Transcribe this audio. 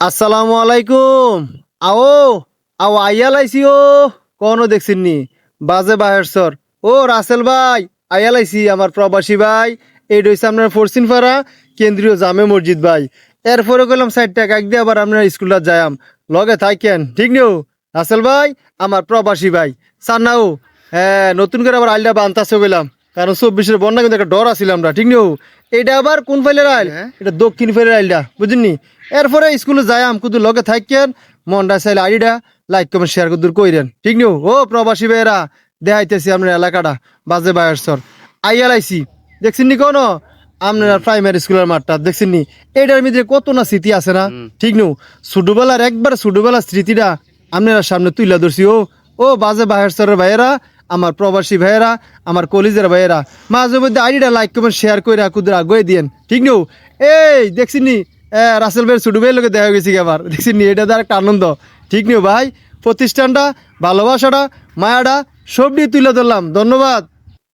আসসালামু আলাইকুম। আও আও আইয়া লাইছি ও কোনো দেখছেন নি বাজে বাহের সর। ও রাসেল ভাই, আইয়া লাইছি আমার প্রবাসী ভাই। এই রয়েছে আপনার ফরসিনপাড়া কেন্দ্রীয় জামে মসজিদ ভাই। এরপরে গেলাম 60 টাকা দিয়ে আবার আপনার স্কুলটা যায়াম লগে থাকেন, ঠিক নিও রাসেল ভাই আমার প্রবাসী ভাই। সান্নাও হ্যাঁ, নতুন করে আবার আইলটা বানতাছে গেলাম, কারণ 24-এর বন্যা কিন্তু একটা ডর আছিল আমরা, ঠিক নিও। এটা আবার কোন ফাইলের আইল? এটা দক্ষিণ ফাইলের আইলটা, বুঝিনি। এরপরে স্কুলে যাইয়াম কুদু লগে থাকেন, মনটা চাইলে আইডিটা লাইক কমেন্ট শেয়ার কুদুর কইরেন, ঠিক নিও। ও প্রবাসী ভাইয়েরা, দেখাইতেছি আপনার এলাকাটা বাজে বায়ার সর। আইয়া লাইছি দেখছেন নি কোনো আপনার প্রাইমারি স্কুলের মাঠটা দেখছেন নি? এটার মধ্যে কত না স্মৃতি আছে না, ঠিক নো? ছোটবেলার একবার ছোটবেলার স্মৃতিটা আপনারা সামনে তুইলা ধরছি। ও বাজে বাহের সরের ভাইয়েরা, আমার প্রবাসী ভাইয়েরা, আমার কলিজের ভাইয়েরা, মাঝে মধ্যে আইডিটা লাইক কমেন্ট শেয়ার করে কুদুর আগুয়ে দিয়েন, ঠিক নো? এই দেখছেন নি রাসেল ভাইয়ের ছোট ভাইয়ের লোকে দেখা গেছি আবার, দেখছেন নি? এটা তার একটা আনন্দ, ঠিক নিও ভাই। প্রতিষ্ঠানটা, ভালোবাসাটা, মায়াটা সব নিয়ে তুলে ধরলাম। ধন্যবাদ।